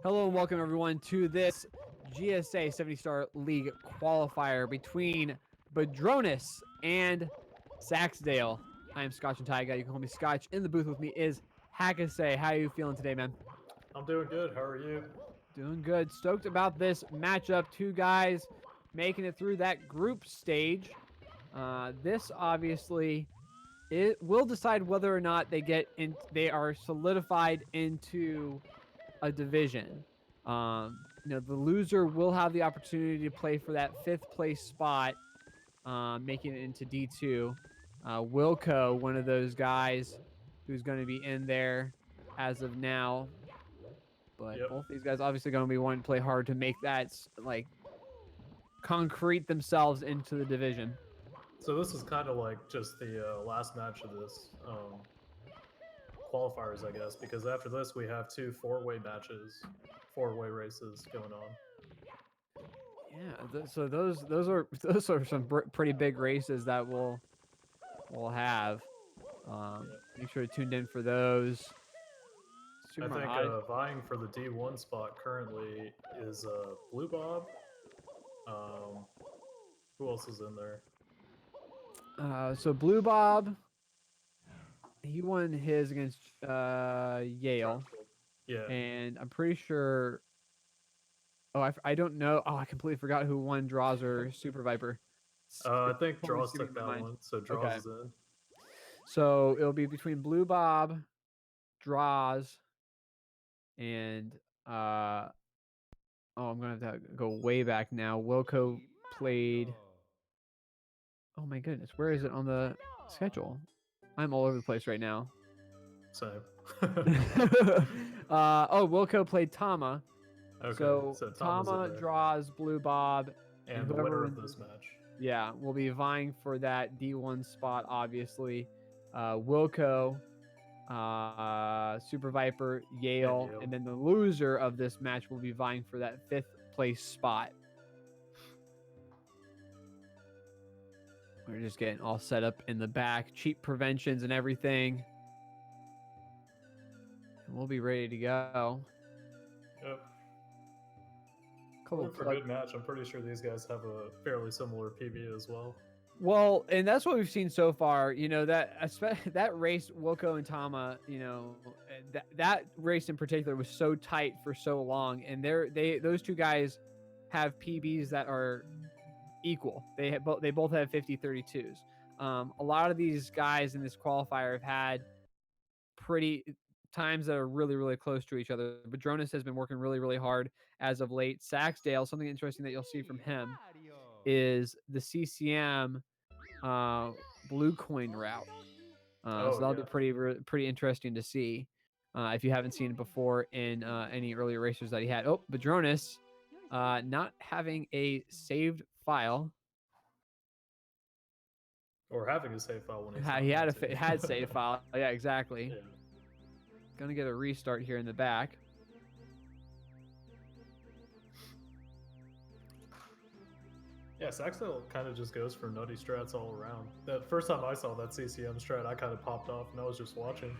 Hello and welcome everyone to this GSA 70-star league qualifier between Badroenis and Saksdal. I am Scotch and Tyga. You can call me Scotch. In the booth with me is Hackasay. How are you feeling today, man? I'm doing good. How are you? Doing good. Stoked about this matchup. Two guys making it through that group stage. This obviously it will decide whether or not they are solidified into a division. The loser will have the opportunity to play for that fifth place spot, making it into D2. Wilco, one of those guys who's going to be in there as of now. But Yep. both these guys obviously going to be wanting to play hard to make that like concrete themselves into the division. So this is kind of like just the last match of this qualifiers, I guess, because after this we have two four-way matches, four-way races going on. Yeah, so those are some pretty big races that we'll have. Yeah. Make sure to tune in for those. I Super think odd. vying for the D1 spot currently is Blue Bob. Um, who else is in there? So Blue Bob, he won his against Yale, Dropkick. Yeah. and I'm pretty sure. Oh, I don't know. Oh, I completely forgot who won Draws or Super Viper. I It's think totally Draws skipping took my that mind. one, so Draws Okay, is in. so it'll be between Blue Bob, Draws, and oh, I'm gonna have to go way back now. Wilco played. Oh my goodness, where is it on the schedule? I'm all over the place right now. Same. Wilco played Tama. Okay, So so Tom was in Tama there. draws Blue Bob, and And the whoever winner of wins this match. yeah, will be vying for that D1 spot, obviously. Wilco, Super Viper, And Yale, Yale. and then the loser of this match will be vying for that fifth place spot. We're just getting all set up in the back, cheap preventions and everything. And we'll be ready to go. Yep. Couple Looking for a good match. I'm pretty sure these guys have a fairly similar PB as well. Well, and that's what we've seen so far. That race, Wilco and Tama. That race in particular was so tight for so long, and those two guys have PBs that are equal. They both have 50-32s. A lot of these guys in this qualifier have had pretty times that are really, really close to each other. Badroenis has been working really, really hard as of late. Saksdal, something interesting that you'll see from him is the CCM blue coin route. So Oh that'll be yeah. pretty interesting to see if you haven't seen it before in any earlier racers that he had. Oh, Badroenis not having a saved file. Or having a save file when he's He not meant had to. saved file. Yeah, exactly. Yeah. Gonna get a restart here in the back. Yeah, Saxdale kind of just goes for nutty strats all around. The first time I saw that CCM strat, I kind of popped off and I was just watching.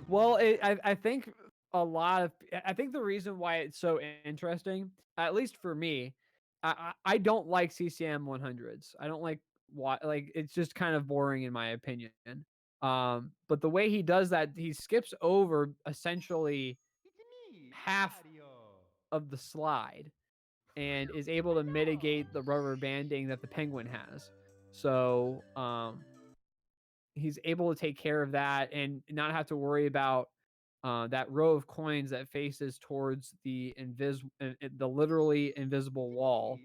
Well, I think I think the reason why it's so interesting, at least for me, I don't like CCM 100s. I don't like it's just kind of boring in my opinion. But the way he does that, he skips over essentially half of the slide and is able to mitigate the rubber banding that the penguin has. So he's able to take care of that and not have to worry about that row of coins that faces towards the literally invisible wall,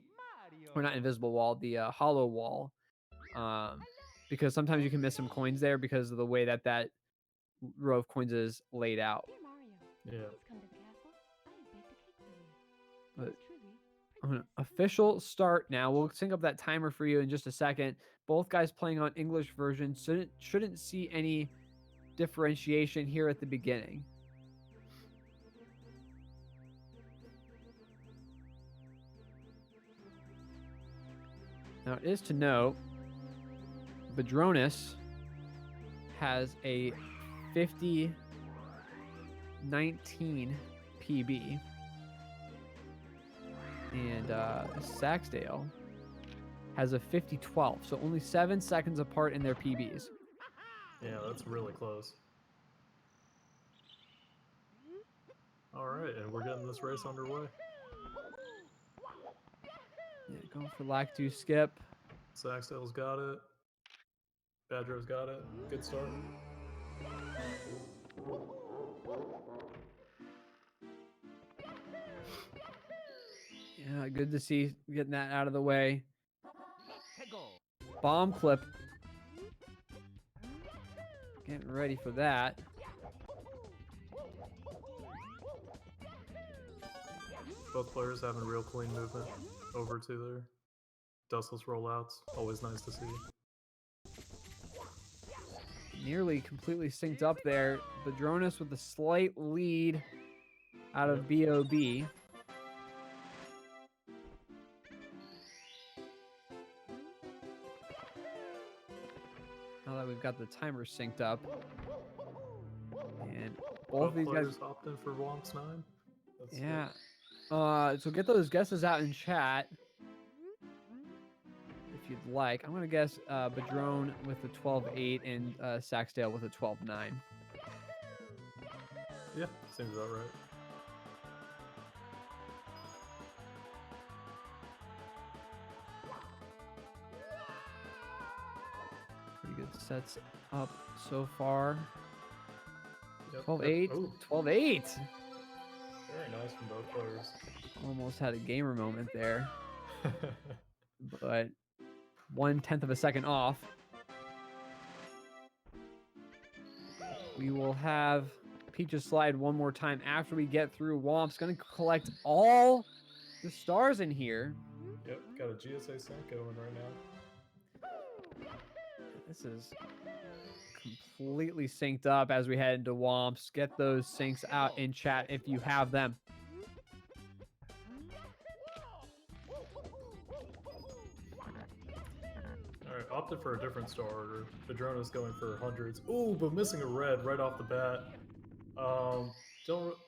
or not invisible wall, the hollow wall. Because sometimes you can miss some coins there because of the way that row of coins is laid out. Yeah. But official start now. We'll sync up that timer for you in just a second. Both guys playing on English version shouldn't see any differentiation here at the beginning. Now it is to note, Badroenis has a 50-19 PB. And Saksdale has a 50-12, so only 7 seconds apart in their PBs. Yeah, that's really close. All right, and we're getting this race underway. Yeah, going for lack 2 skip. Saksdale's got it. Badro's got it. Good start. Yeah, good to see getting that out of the way. Bomb clip. Getting ready for that. Both players having real clean movement over to their dustless rollouts. Always nice to see. Nearly completely synced up there. Badroenis with a slight lead out of Bob. Now that we've got the timer synced up. And both of these guys hopped in for Wonk's 9. That's yeah. So get those guesses out in chat if you'd like. I'm gonna guess Badrone with the 12-8 and Saksdale with a 12-9. Yeah, seems about right. Pretty good sets up so far. Yep. 12-8. Ooh. 12-8. Very nice from both players. Almost had a gamer moment there. But 1/10 of a second off. We will have Peach's slide one more time after we get through. Womp's going to collect all the stars in here. Yep, got a GSA sync going right now. This is completely synced up as we head into Womps. Get those syncs out in chat if you have them. Alright, opted for a different star order. Badronis going for hundreds. Ooh, but missing a red right off the bat.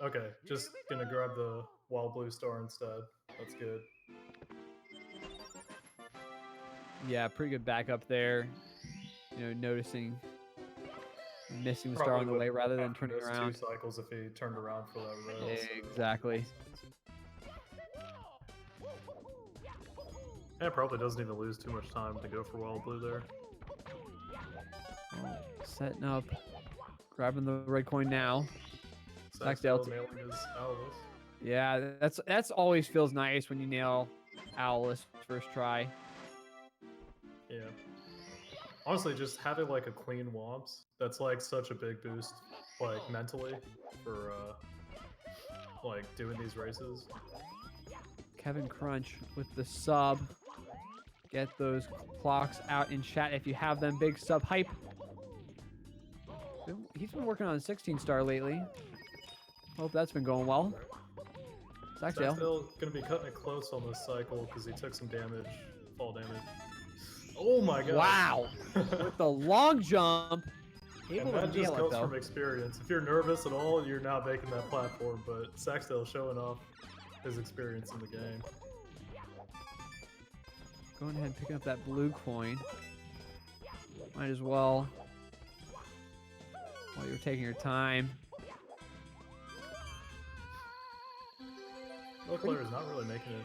Okay, just gonna grab the wild blue star instead. That's good. Yeah, pretty good backup there. You know, noticing missing the star on the way rather than turning around. 2 cycles if he turned around for that red. Exactly. Yeah, probably doesn't even lose too much time to go for wild blue there. Setting up, grabbing the red coin now. Saksdale nailing his Owlus. Yeah, that's always feels nice when you nail Owlus first try. Yeah. Honestly, just having like a clean Womps, that's like such a big boost, like mentally, for like doing these races. Kevin Crunch with the sub. Get those clocks out in chat if you have them. Big sub hype. He's been working on 16 star lately. Hope that's been going well. Saksdale gonna be cutting it close on this cycle because he took some damage, fall damage. Oh my god! Wow! With the long jump, and that just comes from experience. If you're nervous at all, you're not making that platform. But Saksdale showing off his experience in the game. Going ahead and picking up that blue coin. Might as well. While you're taking your time. Both players not really making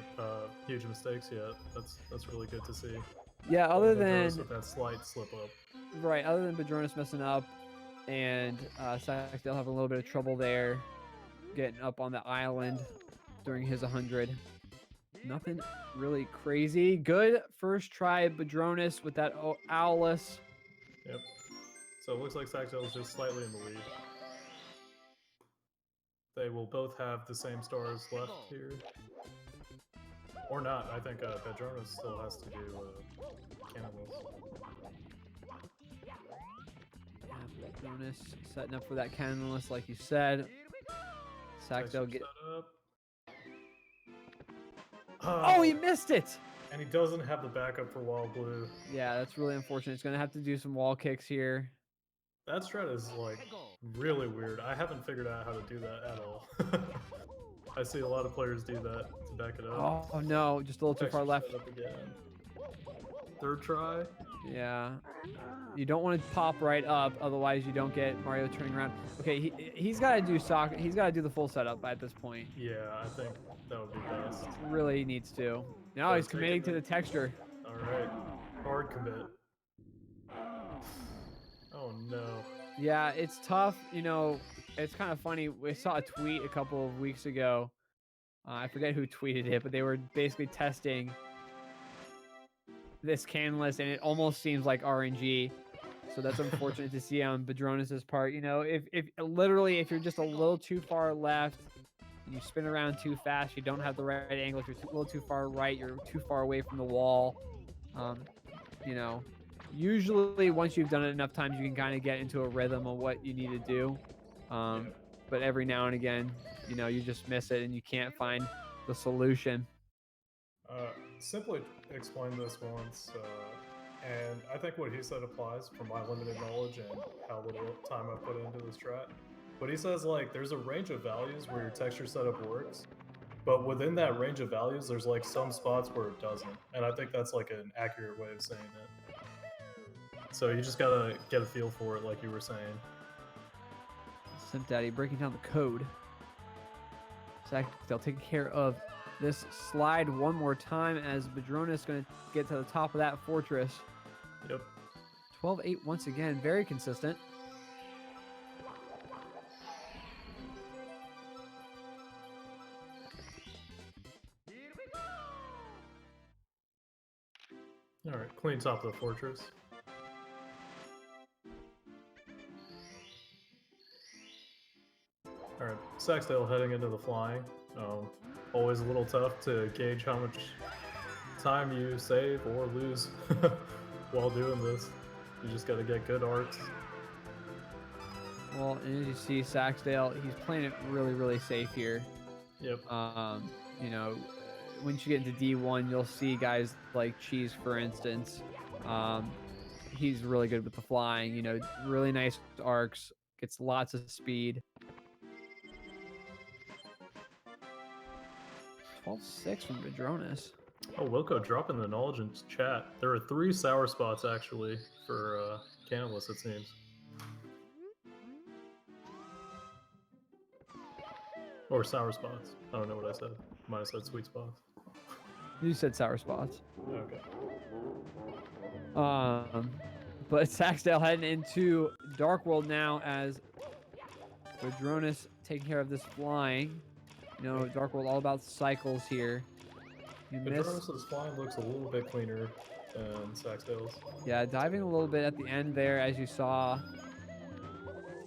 huge mistakes yet. That's really good to see. Yeah, other than with that slight slip up. Right, other than Badronis messing up and Saksdale having a little bit of trouble there, getting up on the island during his 100. Nothing really crazy. Good first try, Badronis with that Owlus. Yep. So it looks like Saksdale's just slightly in the lead. They will both have the same stars left here. Or not. I think Badronis still has to do Cannibals. Yeah, Badronis setting up for that Cannibals like you said. Saksdale get... Oh, he missed it! And he doesn't have the backup for Wild Blue. Yeah, that's really unfortunate. He's going to have to do some wall kicks here. That strat is, like, really weird. I haven't figured out how to do that at all. I see a lot of players do that to back it up. Oh no, just a little too far Texture left. setup again. Third try. Yeah. You don't want to pop right up, otherwise you don't get Mario turning around. Okay, he's got to do He's got to do the full setup at this point. Yeah, I think that would be best. Really needs to. Now he's committing to the texture. All right, hard commit. Oh no. Yeah, it's tough. You know, it's kind of funny. We saw a tweet a couple of weeks ago. I forget who tweeted it, but they were basically testing this canvas, and it almost seems like RNG. So that's unfortunate to see on Badroenis' part. You know, if literally if you're just a little too far left, and you spin around too fast, you don't have the right angle. If you're a little too far right, you're too far away from the wall. You know, usually once you've done it enough times, you can kind of get into a rhythm of what you need to do. But every now and again, you know, you just miss it and you can't find the solution. Simply explained this once, and I think what he said applies from my limited knowledge and how little time I put into this strat. But he says, like, there's a range of values where your texture setup works, but within that range of values, there's like some spots where it doesn't. And I think that's like an accurate way of saying it. So you just gotta get a feel for it, like you were saying. Simp Daddy breaking down the code. They'll take care of this slide one more time as Badroenis going to get to the top of that fortress. Yep. 12-8 once again, very consistent. All right, clean top of the fortress. All right, Saksdal heading into the flying. Always a little tough to gauge how much time you save or lose while doing this. You just got to get good arcs. Well, and as you see, Saksdal, he's playing it really, really safe here. Yep. You know, once you get into D1, you'll see guys like Cheese, for instance. He's really good with the flying, you know, really nice arcs, gets lots of speed. 12-6 from Badroenis. Oh, Wilco dropping the knowledge in chat. There are 3 sour spots, actually, for Canalus, it seems. Or sour spots. I don't know what I said. Might have said sweet spots. You said sour spots. Okay. But Saksdal heading into Dark World now as Badroenis taking care of this flying. You know, Dark World all about cycles here. Badroenis' flying looks a little bit cleaner than Saksdal's. Yeah, diving a little bit at the end there, as you saw.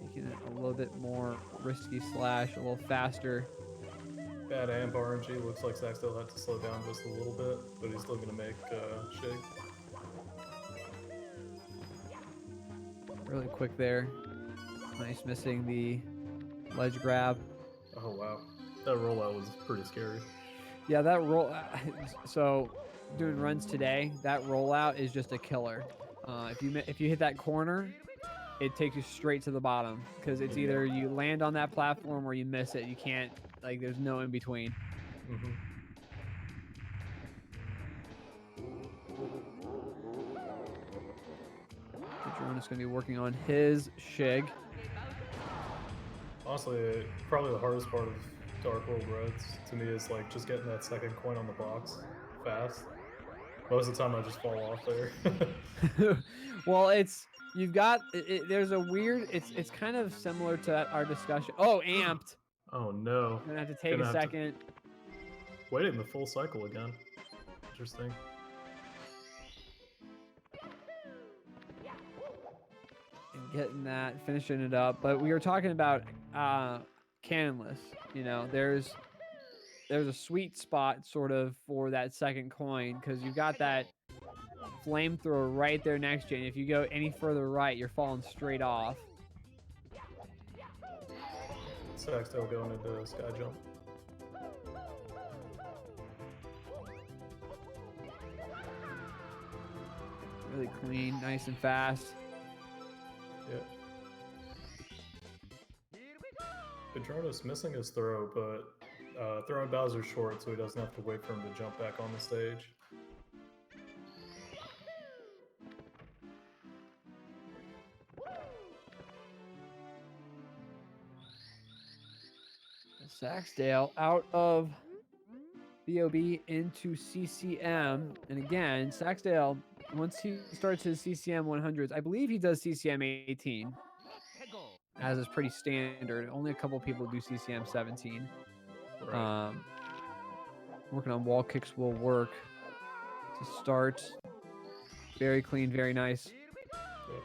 Taking it a little bit more risky slash, a little faster. Bad amp RNG. Looks like Saksdal had to slow down just a little bit, but he's still going to make shake. Really quick there. Nice missing the ledge grab. Oh, wow. That rollout was pretty scary. Yeah, that roll. So, doing runs today, that rollout is just a killer. If you hit that corner, it takes you straight to the bottom because it's either you land on that platform or you miss it. You can't, like, there's no in between. Mm-hmm. Badroenis going to be working on his Shig. Honestly, probably the hardest part of Dark World Reds to me is like just getting that second coin on the box fast. Most of the time I just fall off there. Well, you've got there's a weird it's kind of similar to our discussion. Oh, amped. Oh no. I'm gonna have to take a second. Waiting the full cycle again. Interesting. And getting that, finishing it up. But we were talking about cannonless. You know, there's a sweet spot sort of for that second coin because you've got that flamethrower right there next to you. And if you go any further right, you're falling straight off. Saksdal going into sky jump. Really clean, nice and fast. Yeah. Badroenis missing his throw, but throwing Bowser short so he doesn't have to wait for him to jump back on the stage. Saksdal out of Bob into CCM. And again, Saksdal, once he starts his CCM 100s, I believe he does CCM 18. As is pretty standard. Only a couple people do CCM 17. Right. Working on wall kicks will work to start. Very clean, very nice. Yep.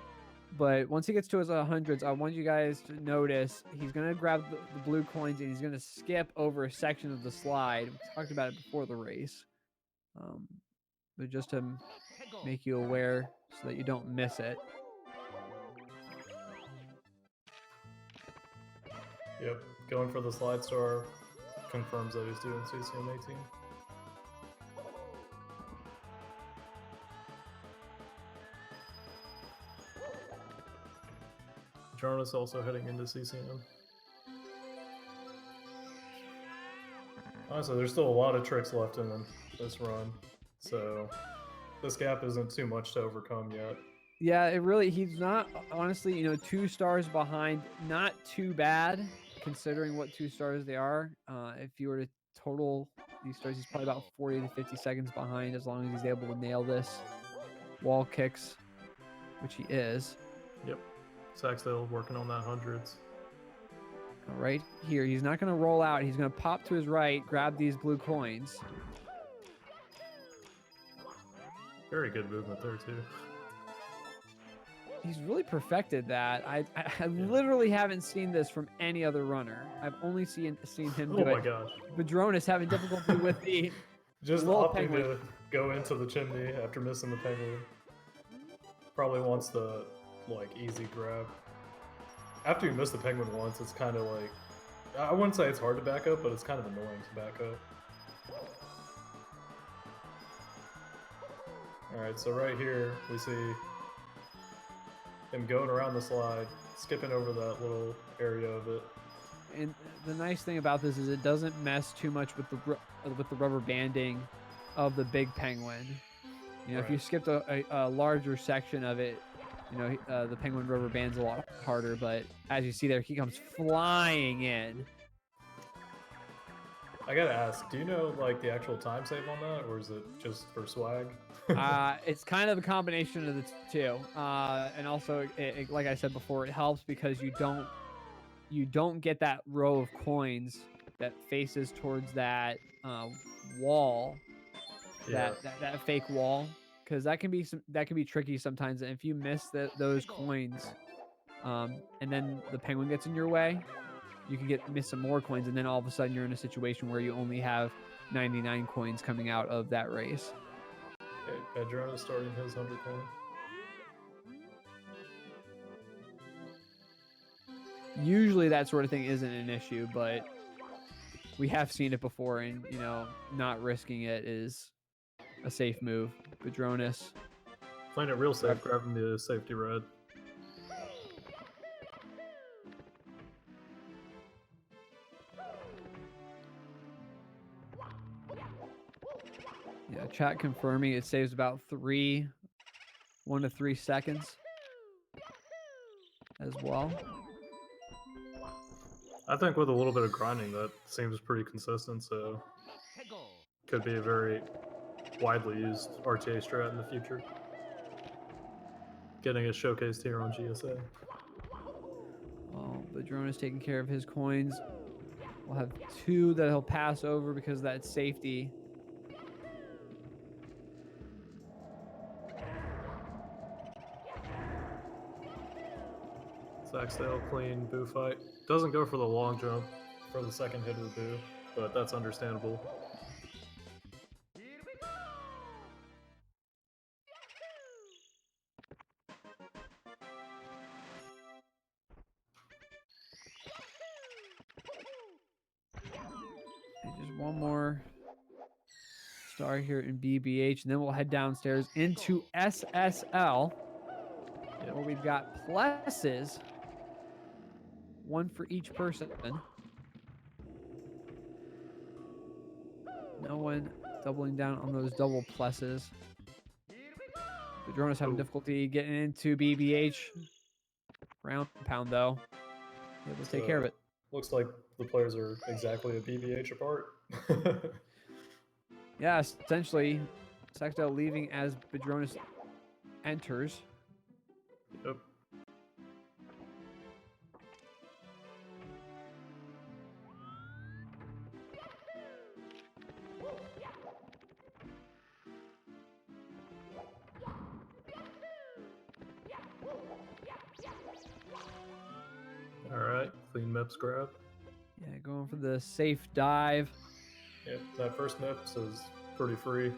But once he gets to his 100s, I want you guys to notice he's going to grab the blue coins and he's going to skip over a section of the slide. We talked about it before the race. But just to make you aware so that you don't miss it. Yep, going for the slide star confirms that he's doing CCM 18. Badroenis also heading into CCM. Honestly, there's still a lot of tricks left in this run, so this gap isn't too much to overcome yet. Yeah, he's not, honestly, 2 stars behind, not too bad, considering what 2 stars they are. If you were to total these stars, he's probably about 40 to 50 seconds behind as long as he's able to nail this wall kicks, which he is. Yep, Saksdal working on that hundreds. Right here, he's not going to roll out. He's going to pop to his right, grab these blue coins. Very good movement there, too. He's really perfected that. I literally haven't seen this from any other runner. I've only seen him do it. Oh my gosh. Badroenis having difficulty with the just little opting penguin. to go into the chimney after missing the penguin. Probably wants the easy grab. After you miss the penguin once, it's kind of like, I wouldn't say it's hard to back up, but it's kind of annoying to back up. Alright, so right here we see him going around the slide, skipping over that little area of it. And the nice thing about this is it doesn't mess too much with the rubber banding of the big penguin. Right. If you skipped a larger section of it, the penguin rubber band's a lot harder. But as you see there, he comes flying in. I gotta ask, do you know the actual time save on that, or is it just for swag? It's kind of a combination of the two, and also, like I said before, it helps because you don't get that row of coins that faces towards that wall, Yeah. that fake wall, because that can be tricky sometimes. And if you miss those coins, and then the penguin gets in your way, you can miss some more coins, and then all of a sudden you're in a situation where you only have 99 coins coming out of that race. Okay, Badroenis starting his 100 coin. Usually that sort of thing isn't an issue, but we have seen it before, and not risking it is a safe move. Badroenis Playing it real safe, grabbing the safety red. Yeah, chat confirming it saves about 1 to 3 seconds as well. I think with a little bit of grinding, that seems pretty consistent, so could be a very widely used RTA strat in the future. Getting it showcased here on GSA. Well, Badroenis taking care of his coins. We'll have 2 that he'll pass over because of that safety. Saksdal clean boo fight. Doesn't go for the long jump for the second hit of the boo, but that's understandable. And just one more star here in BBH, and then we'll head downstairs into SSL, where we've got pluses, 1 for each person. one doubling down on those double pluses. Badroenis having difficulty getting into BBH. Round pound, though. Able to take care of it. Looks like the players are exactly a BBH apart. Yeah, essentially, saksdal leaving as Badroenis enters. Yep. Alright, clean MIPS grab. Yeah, going for the safe dive. Yep, that first MIPS is pretty free.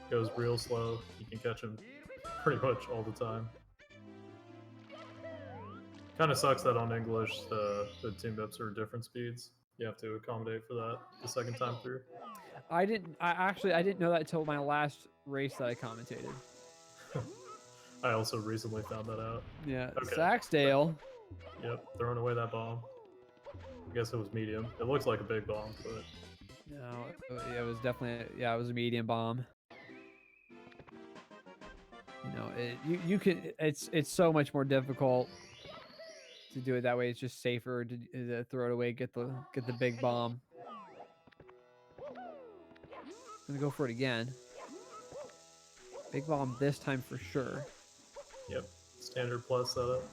Goes real slow. You can catch him pretty much all the time. Kind of sucks that on English the two MIPS are different speeds. You have to accommodate for that the second time through. I didn't know that until my last race that I commentated. I also recently found that out. Yeah, Okay. saksdal. Yep, throwing away that bomb. I guess it was medium. It looks like a big bomb, but No, it was definitely it was a medium bomb. You know, you can it's so much more difficult to do it that way. It's just safer to throw it away, get the big bomb. I'm gonna go for it again. Big bomb this time for sure. yep, standard plus setup.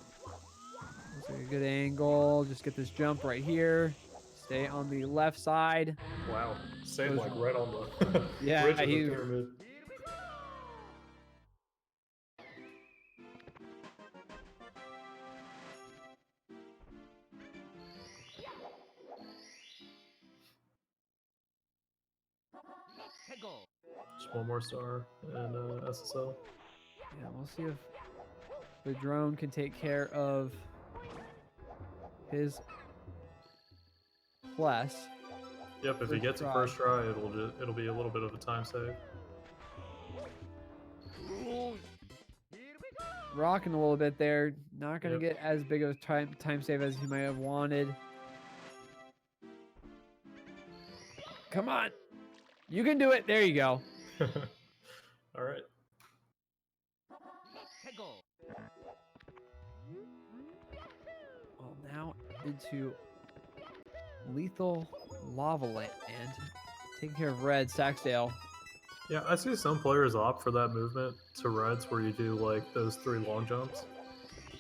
Looks like a good angle. Just get this jump right here. Stay on the left side. Wow, stayed like right on the yeah, ridge of the pyramid. Just one more star and SSL. Yeah, we'll see if the drone can take care of his plus. Yep, if he gets a first try, it'll be a little bit of a time save. Rocking a little bit there. Not gonna get as big of a time save as he might have wanted. Come on. You can do it. There you go. All right. Well, now into lethal lava land. Taking care of red, saksdal. Yeah, I see some players opt for that movement to reds where you do like those 3 long jumps.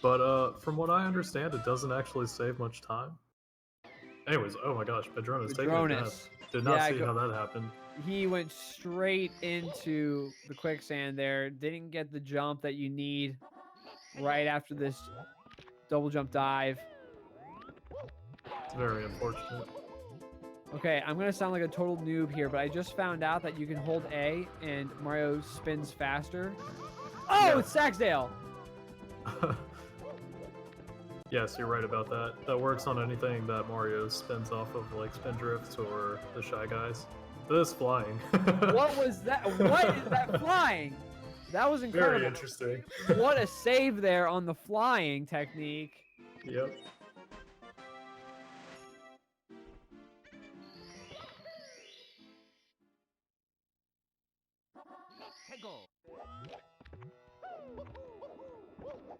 But from what I understand, it doesn't actually save much time. Anyways, oh my gosh, Badroenis taking a death. Did not see how that happened. He went straight into the quicksand there. Didn't get the jump that you need right after this double jump dive. It's very unfortunate. Okay, I'm going to sound like a total noob here, but I just found out that you can hold A and Mario spins faster. Oh, yeah. It's saksdal! Yes, you're right about that. That works on anything that Mario spins off of, like spin drifts or the Shy Guys. This flying. What was that? What is that flying? That was incredible. Very interesting. What a save there on the flying technique. Yep.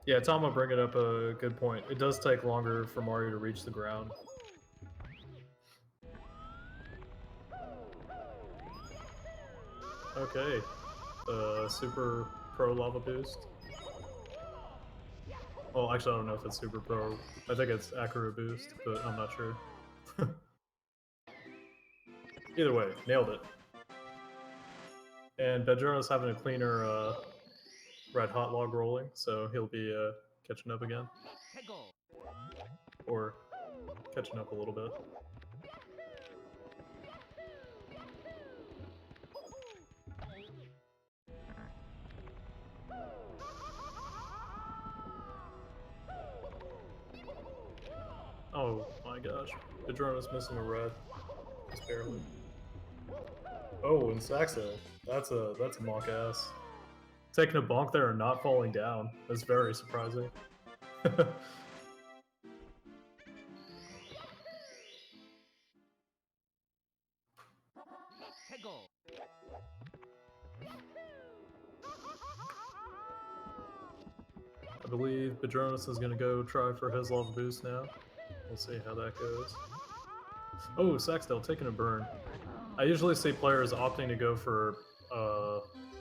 Yeah, Tomo bringing up a good point. It does take longer for Mario to reach the ground. Okay, Super Pro Lava Boost. Well, actually, I don't know if it's Super Pro. I think it's Accurate Boost, but I'm not sure. Either way, nailed it. And Badroenis having a cleaner red hot log rolling, so he'll be catching up again. Or catching up a little bit. Oh my gosh. Badroenis missing a red. Just barely. Oh, and saksdal. That's a mock ass. Taking a bonk there and not falling down. That's very surprising. I believe Badroenis is going to go try for his lava boost now. We'll see how that goes. Oh, saksdal taking a burn. I usually see players opting to go for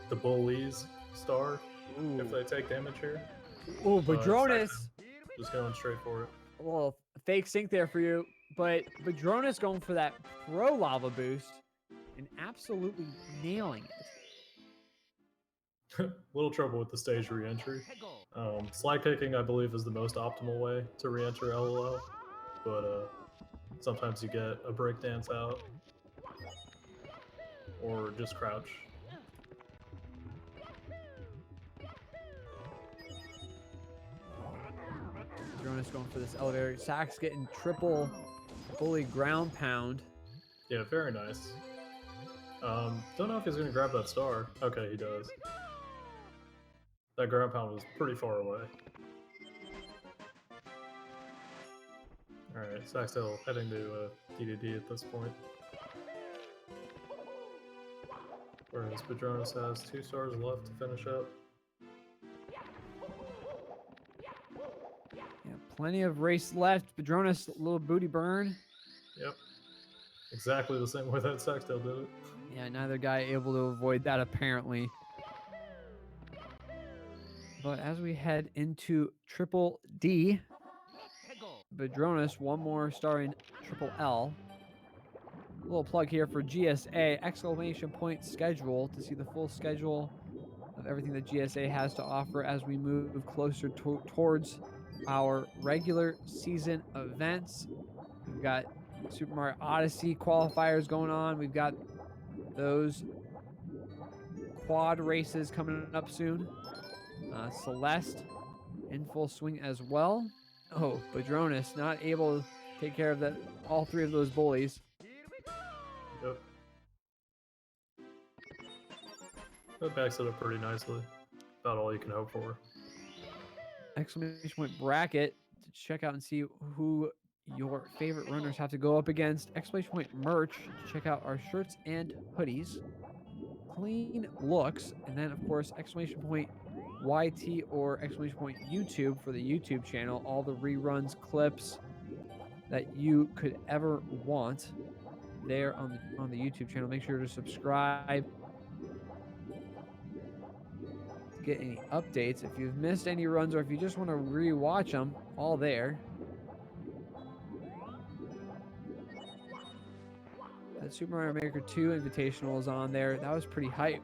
the bullies star if they take damage here. Ooh, But Badroenis. just going straight for it. A little fake sync there for you, but Badroenis going for that pro lava boost and absolutely nailing it. Little trouble with the stage re-entry. Slide kicking, I believe, is the most optimal way to re-enter LOL, but sometimes you get a breakdance out or just crouch. Badroenis going for this elevator. Sax getting triple bully ground pound. Yeah, very nice. Don't know if he's going to grab that star. Okay, he does. That ground pound was pretty far away. Alright, saksdal heading to DDD at this point. Whereas Badroenis has 2 stars left to finish up. Yeah, plenty of race left. Badroenis, little booty burn. Yep. Exactly the same way that saksdal did it. Yeah, neither guy able to avoid that apparently. But as we head into Triple D, Badroenis, one more star in Triple L. A little plug here for GSA, exclamation point schedule, to see the full schedule of everything that GSA has to offer as we move closer towards our regular season events. We've got Super Mario Odyssey qualifiers going on. We've got those quad races coming up soon. Celeste in full swing as well. Oh, Badroenis not able to take care of all 3 of those bullies. Yep. That backs it up pretty nicely. About all you can hope for. Exclamation point bracket to check out and see who your favorite runners have to go up against. Exclamation point merch to check out our shirts and hoodies. Clean looks. And then, of course, exclamation point YT or exclamation point YouTube for the YouTube channel. All the reruns, clips that you could ever want there on the YouTube channel. Make sure to subscribe to get any updates. If you've missed any runs or if you just want to re-watch them, all there. That Super Mario Maker 2 Invitational is on there. That was pretty hype.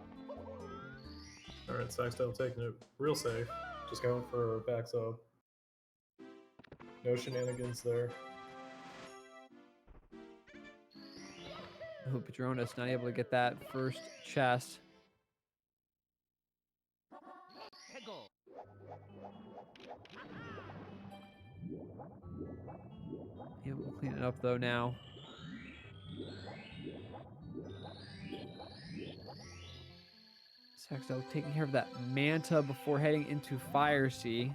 Alright, saksdal taking it real safe. Just going for back sub. No shenanigans there. Oh, Badroenis not able to get that first chest. Able to clean it up though now. saksdal taking care of that Manta before heading into Fire Sea.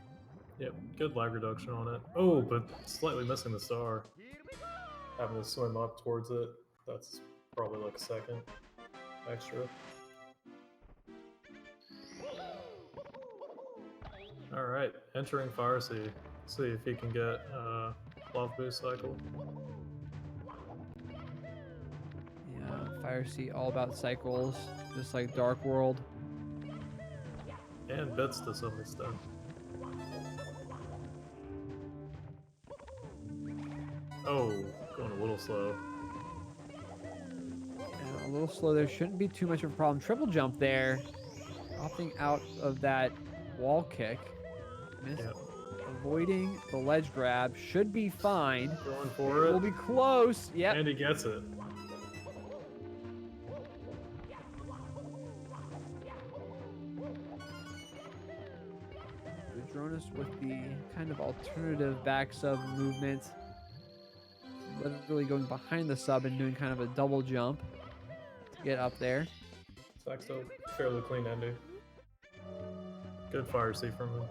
Yep, good lag reduction on it. Oh, but slightly missing the star. Having to swim up towards it. That's probably like a second extra. Alright, entering Fire Sea. See if he can get lava boost cycle. Yeah, Fire Sea all about cycles, just like Dark World. And bits to some extent. Oh, going a little slow. Yeah, a little slow there. Shouldn't be too much of a problem. Triple jump there. Opting out of that wall kick. Missed. Yep. Avoiding the ledge grab. Should be fine. Going for it. Will be close. Yep. And he gets it. Badroenis with the kind of alternative back sub movement. Literally going behind the sub and doing kind of a double jump to get up there. saksdal, fairly clean ending. Good Fire Sea from him.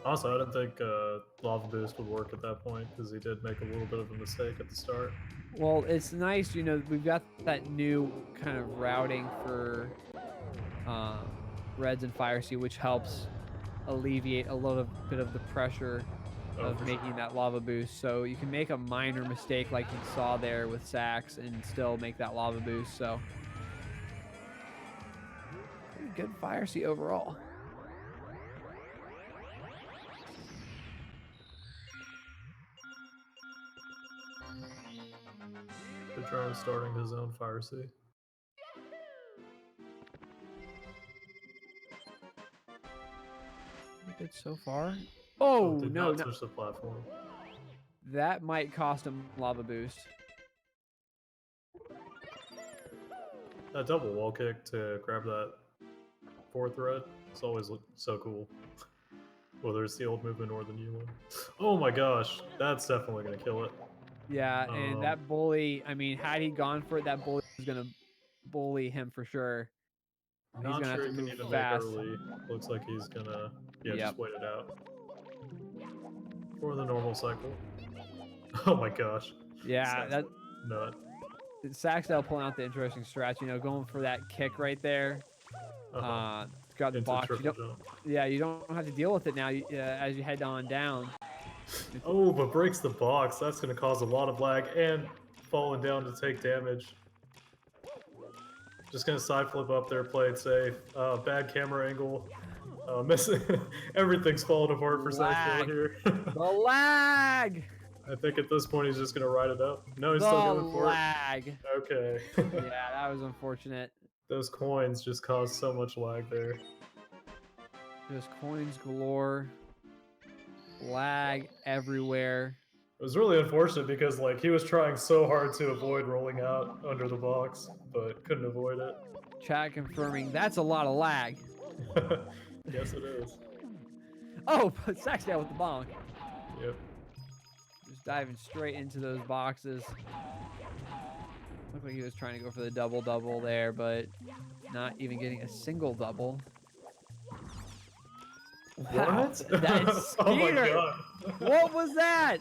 Honestly, I didn't think Lava Boost would work at that point because he did make a little bit of a mistake at the start. Well, it's nice, you know, we've got that new kind of routing for Reds and Fire Sea, which helps alleviate a little bit of the pressure Oh, of for sure. making that lava boost. So you can make a minor mistake like you saw there with Sax and still make that lava boost. So pretty good Fire Sea overall. Badroenis starting his own Fire Sea. Pretty good so far. Oh, Oh, did no, not no. touch the platform. That might cost him lava boost. That double wall kick to grab that fourth red, it's always look so cool. Whether it's the old movement or the new one. Oh my gosh, that's definitely gonna kill it. Yeah, and that bully, I mean, had he gone for it, that bully was going to bully him for sure. He's Not going to have sure to he can move even make fast. early. Looks like he's gonna, yeah, Yep. just wait it out. For the normal cycle. Oh my gosh. Yeah, Sounds that like nut. Saxdale pulling out the interesting stretch, you know, going for that kick right there. Uh-huh. Got the Into box. You triple don't, jump. yeah, you don't have to deal with it now as you head on down. Oh, but breaks the box. That's gonna cause a lot of lag and falling down to take damage. Just gonna side flip up there, play it safe. Bad camera angle. Missing. Everything's falling apart for Saxdale Lag. here. The lag. I think at this point he's just gonna ride it out. No, he's The still going for it. lag. Okay. Yeah, that was unfortunate. Those coins just caused so much lag there. Just coins galore. Lag everywhere. It was really unfortunate because like he was trying so hard to avoid rolling out under the box, but couldn't avoid it. Chat confirming that's a lot of lag. Yes, it is. Oh, but Saxdale with the bonk. Yep. Just diving straight into those boxes. Looked like he was trying to go for the double there, but not even getting a single double. Wow, What? that's Oh my Skeeter. god. What was that?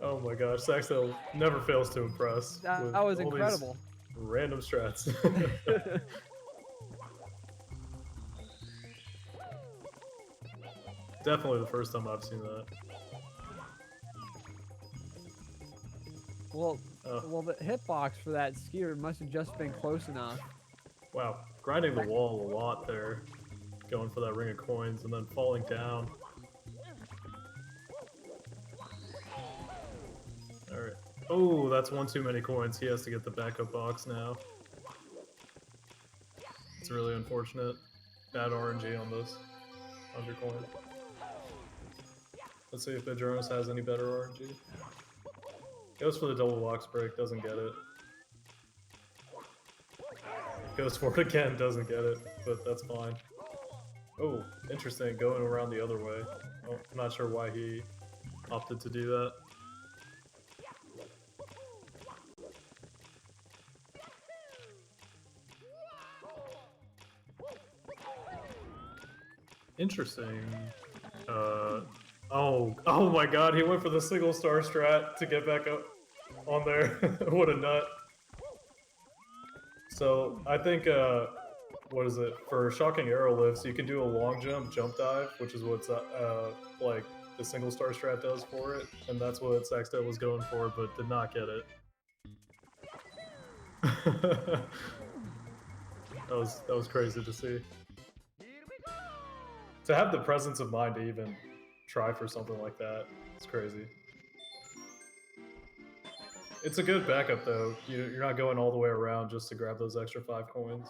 Oh my gosh, Saxdale never fails to impress. That with was all these incredible. random strats. Definitely the first time I've seen that. Well, the hitbox for that Skeeter must have just been close enough. Wow, grinding the wall a lot there. Going for that ring of coins and then falling down. Alright. Oh, that's one too many coins. He has to get the backup box now. It's really unfortunate. Bad RNG on this undercoin. Let's see if Badroenis has any better RNG. Goes for the double box break, doesn't get it. Goes for it again, doesn't get it, but that's fine. Oh, interesting, going around the other way. Oh, I'm not sure why he opted to do that. Interesting. Oh my god, he went for the single star strat to get back up on there. What a nut. So, I think, what is it? For shocking arrow lifts, you can do a long jump dive, which is what's, like, the single star strat does for it, and that's what Saxdale was going for, but did not get it. That was crazy to see. To have the presence of mind to even try for something like that, it's crazy. It's a good backup though. You're not going all the way around just to grab those extra 5 coins.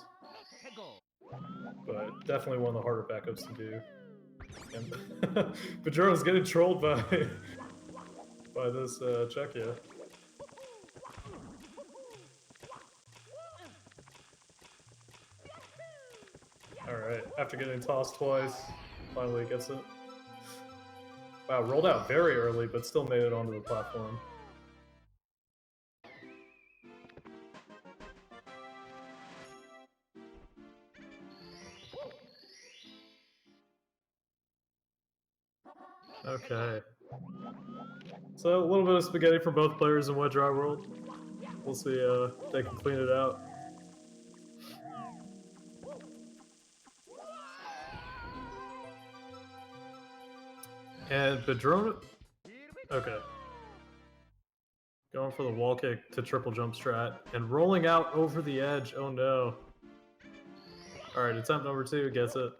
But definitely one of the harder backups to do. And Badroenis getting trolled by this Czechia. Alright, after getting tossed twice, finally gets it. Wow, rolled out very early, but still made it onto the platform. Okay. So a little bit of spaghetti from both players in Wet Dry World. We'll see if they can clean it out. And Badroenis. Okay. Going for the wall kick to triple jump strat and rolling out over the edge. Oh no. Alright, attempt number 2 gets it.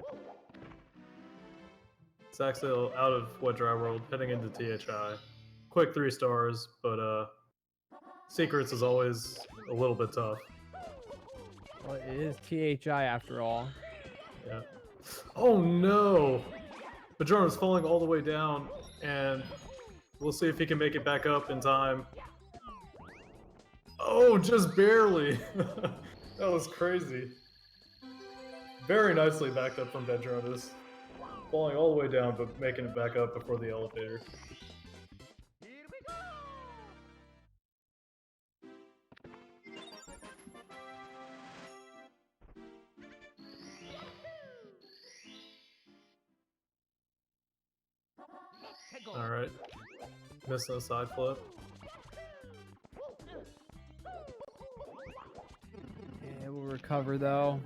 Saksdal out of Wet Dry World, heading into THI. Quick 3 stars, but Secrets is always a little bit tough. Well, it is THI after all. Yeah. Oh no! Badroenis falling all the way down, and we'll see if he can make it back up in time. Oh, just barely! That was crazy. Very nicely backed up from Badroenis. Falling all the way down, but making it back up before the elevator. Alright. Missing a side flip. Yeah, we'll recover though.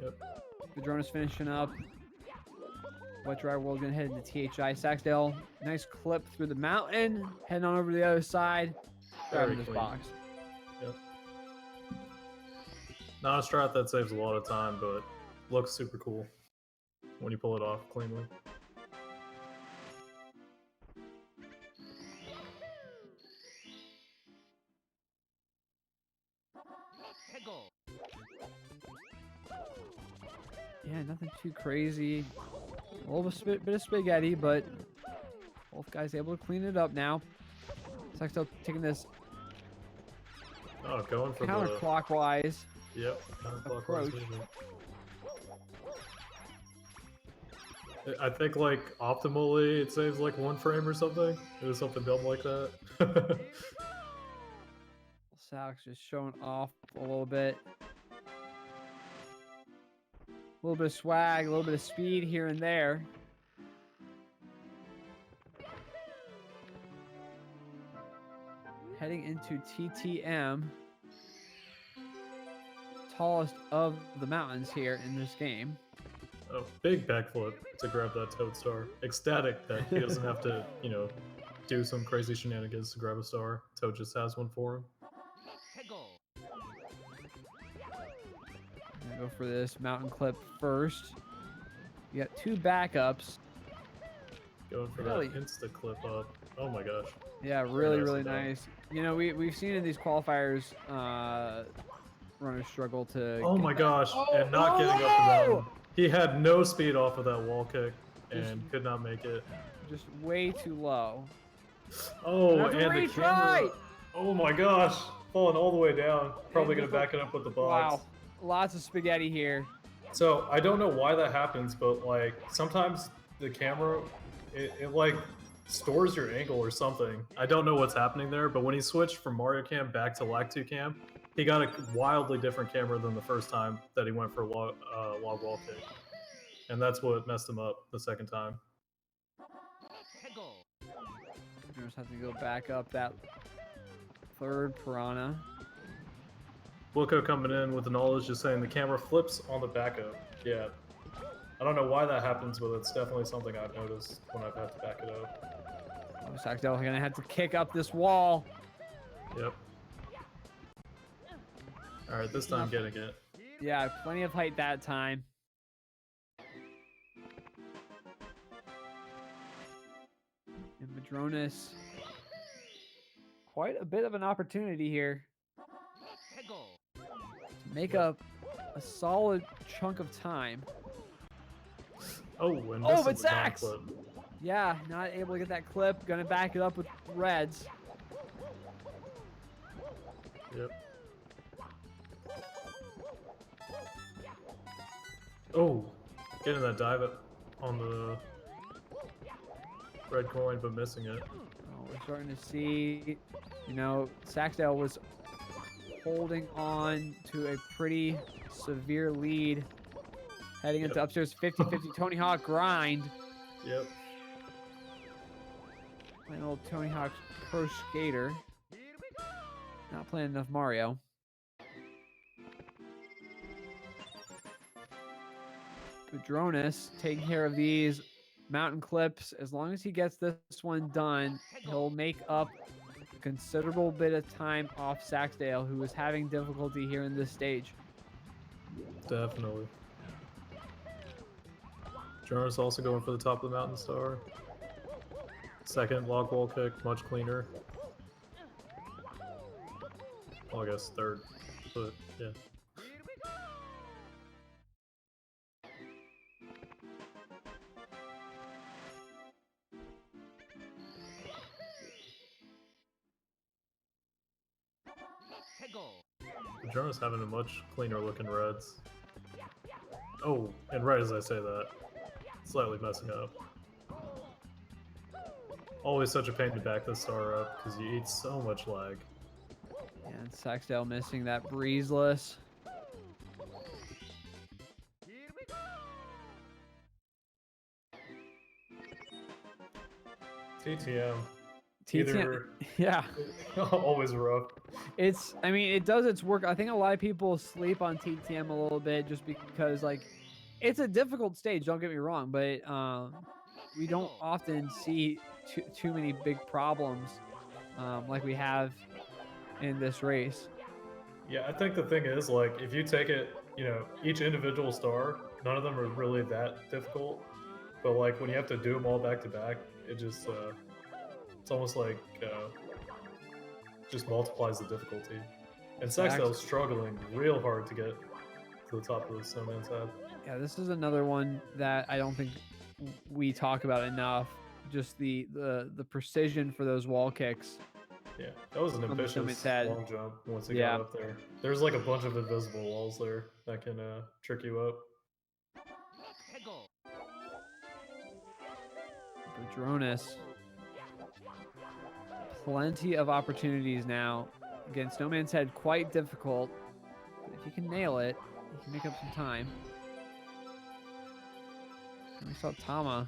Yep. Badroenis finishing up. Wet Dry World gonna head into THI. Saksdal, nice clip through the mountain. Heading on over to the other side. Grabbing this box. Yep. Not a strat that saves a lot of time, but looks super cool when you pull it off cleanly. Yeah, nothing too crazy. A little bit of spaghetti, but both guys able to clean it up now. Saksdal taking this Oh, going for counterclockwise. Yep, approach. movement. I think like optimally it saves like 1 frame or something. It was something dumb like that. Saks just showing off a little bit. A little bit of swag, a little bit of speed here and there. Heading into TTM. Tallest of the mountains here in this game. Oh, big backflip to grab that Toad star. Ecstatic that he doesn't have to, you know, do some crazy shenanigans to grab a star. Toad just has one for him. I'm gonna go for this mountain clip first. You got 2 backups. Going for that insta clip up. Oh my gosh. Yeah, really nice. You know, we've seen in these qualifiers runners struggle to. Oh my gosh, and not getting up the mountain. He had no speed off of that wall kick and could not make it. Just way too low. Oh, and the camera. Oh my gosh, falling all the way down. Probably gonna back it up with the box. Wow, lots of spaghetti here. So I don't know why that happens, but like sometimes the camera, it like stores your angle or something. I don't know what's happening there, but when he switched from Mario Cam back to Lactu Cam, he got a wildly different camera than the first time that he went for log wall kick. And that's what messed him up the second time. You just have to go back up that 3rd piranha. Wilco coming in with the knowledge, just saying the camera flips on the backup. Yeah. I don't know why that happens, but it's definitely something I've noticed when I've had to back it up. Oh, Saksdal gonna have to kick up this wall. Yep. Alright, this time getting it. Yeah, plenty of height that time. And Badroenis, quite a bit of an opportunity here to make up a solid chunk of time. Oh, and but Saks! Yeah, not able to get that clip. Gonna back it up with reds. Yep. Oh, getting that dive up on the red coin, but missing it. Oh, we're starting to see, you know, Saksdal was holding on to a pretty severe lead. Heading into upstairs 50-50 Tony Hawk grind. Yep. Playing a little Tony Hawk's Pro Skater. Not playing enough Mario. Badroenis taking care of these mountain clips. As long as he gets this one done, he'll make up a considerable bit of time off Saksdal, who is having difficulty here in this stage. Definitely. Badroenis also going for the top of the mountain star. Second log wall kick, much cleaner. Well, I guess third, but yeah. Badroenis having a much cleaner looking reds. Oh, and right as I say that, slightly messing up. Always such a pain to back this star up because you eat so much lag. And Saksdal missing that breezeless. TTM. TTM, yeah. Always rough. I mean, it does its work. I think a lot of people sleep on TTM a little bit just because, like, it's a difficult stage, don't get me wrong, but we don't often see too many big problems like we have in this race. Yeah, I think the thing is, like, if you take it, you know, each individual star, none of them are really that difficult. But, like, when you have to do them all back to back, it just, it's almost like, just multiplies the difficulty. And Saksdal's struggling real hard to get to the top of the snowman's head. Yeah, this is another one that I don't think we talk about enough. Just the precision for those wall kicks. Yeah, that was an ambitious long jump once it got up there. There's like a bunch of invisible walls there that can trick you up. Badroenis. Plenty of opportunities now. Again, Snowman's Head quite difficult. But if you can nail it, you can make up some time. And we saw Tama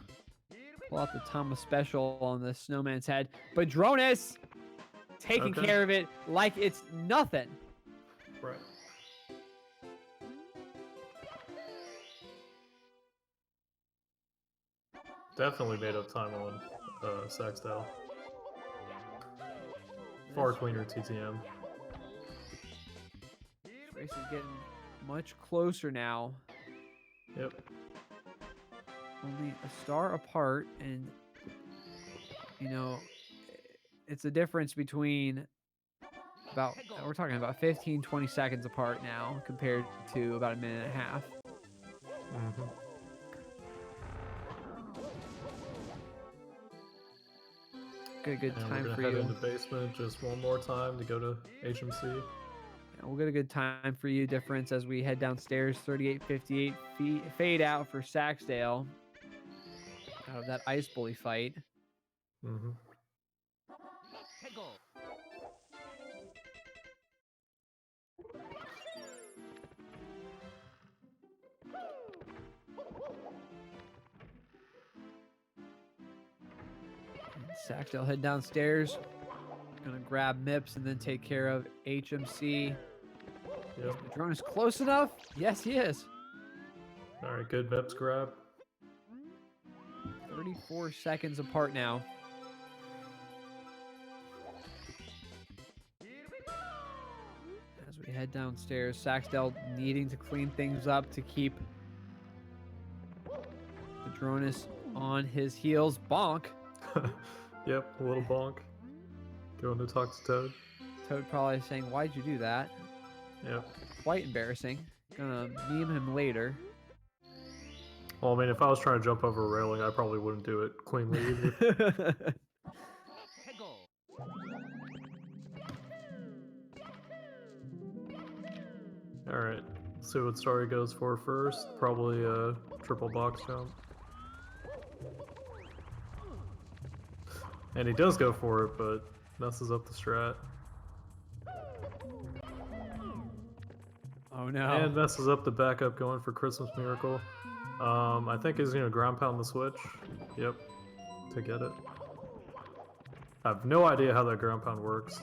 pull out the Tama special on the Snowman's Head. Badroenis taking care of it like it's nothing. Right. Definitely made up time on Saksdal. Far cleaner TTM. This race is getting much closer now. Yep. Only a star apart, and you know, it's a difference between we're talking about 15-20 seconds apart now compared to about a minute and a half. Mm-hmm. Get a good time for you. Head into basement just one more time to go to HMC. Yeah, we'll get a good time for you difference as we head downstairs. 38-58 feet fade out for Saksdal out of that ice bully fight. Mm-hmm. Saksdal head downstairs. Gonna grab Mips and then take care of HMC. Yep. Badroenis close enough? Yes, he is. All right, good Mips grab. 34 seconds apart now. As we head downstairs, Saksdal needing to clean things up to keep Badroenis on his heels. Bonk. Yep, a little bonk. Going to talk to Toad. Toad probably saying, "Why'd you do that?" Yep. Quite embarrassing. Gonna meme him later. Well, I mean, if I was trying to jump over a railing, I probably wouldn't do it cleanly either. Alright, let's see what star he goes for first. Probably a triple box jump. And he does go for it, but messes up the strat. Oh no. And messes up the backup going for Christmas Miracle. I think he's going to ground pound the switch. Yep, to get it. I have no idea how that ground pound works.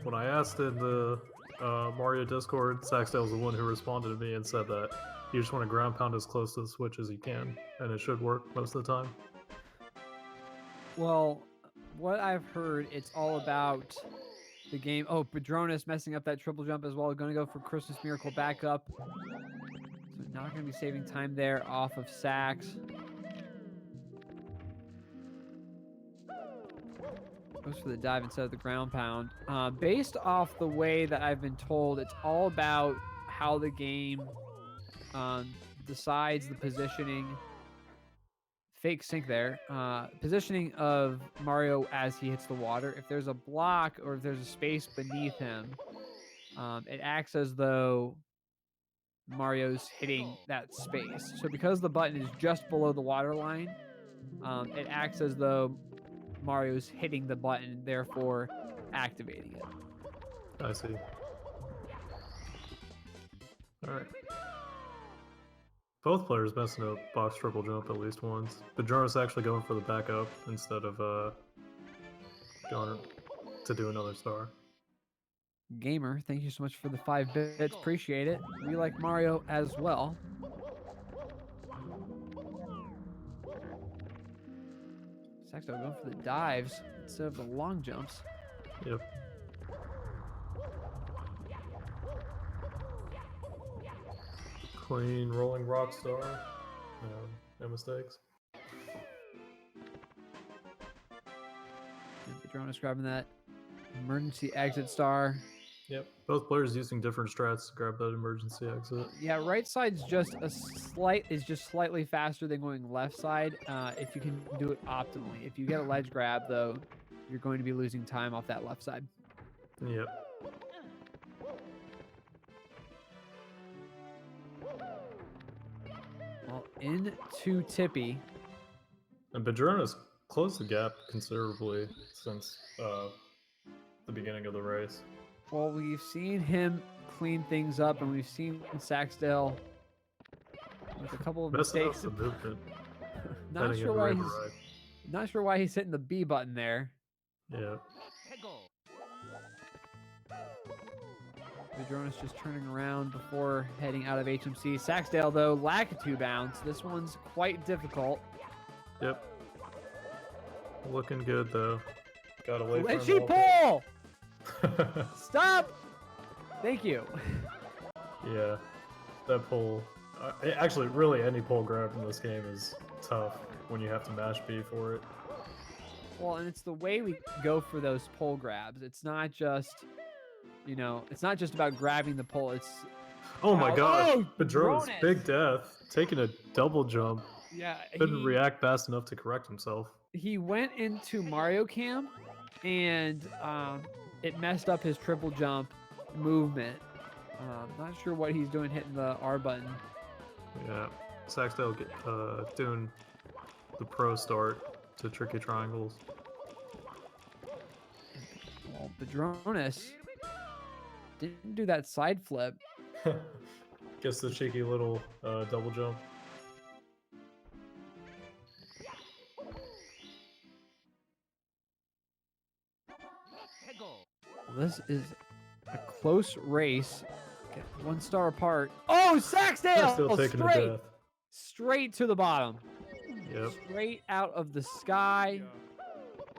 When I asked in the Mario Discord, saksdal was the one who responded to me and said that you just want to ground pound as close to the Switch as you can, and it should work most of the time. Well, what I've heard, it's all about the game. Oh, Badroenis messing up that triple jump as well. Going to go for Christmas Miracle back up. So not going to be saving time there off of Sax. Goes for the dive instead of the ground pound. Based off the way that I've been told, it's all about how the game decides the positioning. Fake sink there. Positioning of Mario as he hits the water. If there's a block or if there's a space beneath him, it acts as though Mario's hitting that space. So because the button is just below the water line, it acts as though Mario's hitting the button, therefore activating it. I see. Alright. Both players messing up box triple jump at least once. Badroenis actually going for the backup instead of going to do another star. Gamer, thank you so much for the 5 bits. Appreciate it. We like Mario as well. saksdal going for the dives instead of the long jumps. Yep. Clean rolling rock star. No mistakes. Badroenis grabbing that emergency exit star. Yep. Both players using different strats to grab that emergency exit. Yeah, right side's just slightly faster than going left side. If you can do it optimally. If you get a ledge grab though, you're going to be losing time off that left side. Yep. Well, into Tippy. And Badroenis closed the gap considerably since the beginning of the race. Well, we've seen him clean things up, and we've seen saksdal with a couple of mistakes. The movement. Not sure why he's hitting the B button there. Yeah. Badroenis just turning around before heading out of HMC. saksdal, though, Lakitu bounce. This one's quite difficult. Yep. Looking good, though. Got away from Let she pull! Stop! Thank you. Yeah. That pull... actually, really, any pull grab in this game is tough when you have to mash B for it. Well, and it's the way we go for those pull grabs. It's not just... it's not just about grabbing the pole. It's oh my gosh, oh, Badroenis, big death, taking a double jump. Yeah, couldn't react fast enough to correct himself. He went into Mario Cam, and it messed up his triple jump movement. Not sure what he's doing hitting the R button. Yeah, saksdal doing the pro start to tricky triangles. Well, Badroenis didn't do that side flip. Gets the cheeky little double jump. This is a close race. Get 1 star apart. Oh, saksdal! Still taking the death. Straight to the bottom. Yep. Straight out of the sky.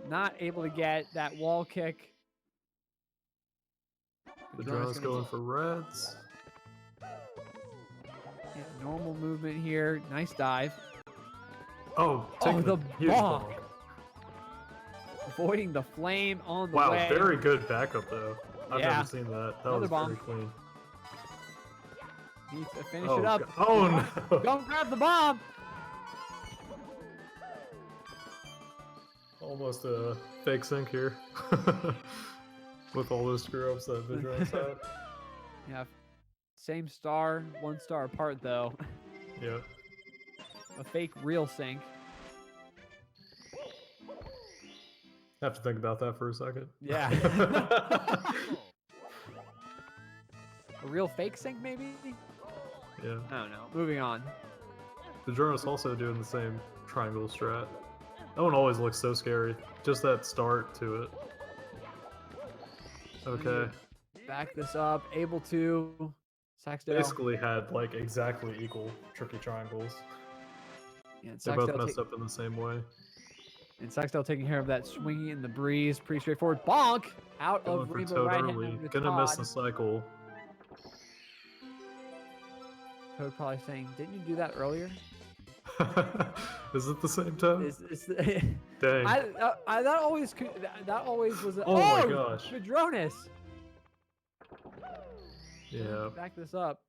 Not able to get that wall kick. Badroenis going for reds. Yeah, normal movement here. Nice dive. Oh, the huge bonk. bonk. Avoiding the flame on the wow, way. very good backup though. I've Yeah. never seen that. That Another was bonk. very clean. Needs to finish it up. Oh no! Don't grab the bomb. Almost a fake sink here. With all those screw ups that Badroenis had. Yeah. Same star, 1 star apart though. Yep. A fake real sync. Have to think about that for a second. Yeah. A real fake sync maybe? Yeah. I don't know. Moving on. Badroenis also doing the same triangle strat That one always looks so scary. Just that start to it. Okay. Back this up. Able to. Saksdale. Basically had like exactly equal tricky triangles. Yeah, and They both messed up in the same way. And Saksdale taking care of that swinging in the breeze. Pretty straightforward. Bonk! Out Going of for Rainbow Toad right early. hand. Gonna miss the cycle. Toad probably saying, "Didn't you do that earlier?" Is it the same Toad? Dang. That always was. Oh my gosh. Badroenis. Yeah. Back this up.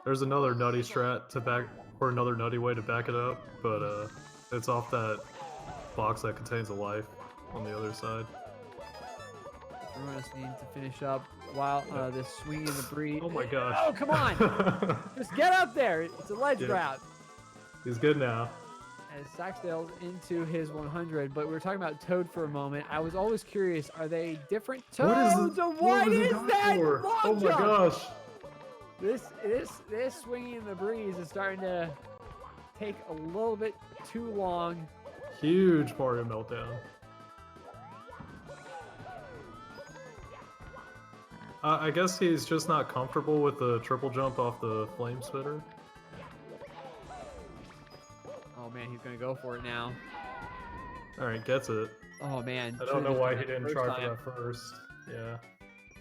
There's another nutty strat to back, or another nutty way to back it up, but it's off that box that contains a life on the other side. Badroenis needing to finish up while this swing in the breeze. Oh my gosh. Oh, come on! Just get up there! It's a ledge grab. He's good now. As Saksdale's into his 100, but we were talking about Toad for a moment. I was always curious, are they different Toads? What is that? Oh my gosh. This swinging in the breeze is starting to take a little bit too long. Huge Mario meltdown. I guess he's just not comfortable with the triple jump off the flame spitter. Oh man, he's gonna go for it now. Alright, gets it. Oh man. I don't know why he didn't try for that first. Yeah.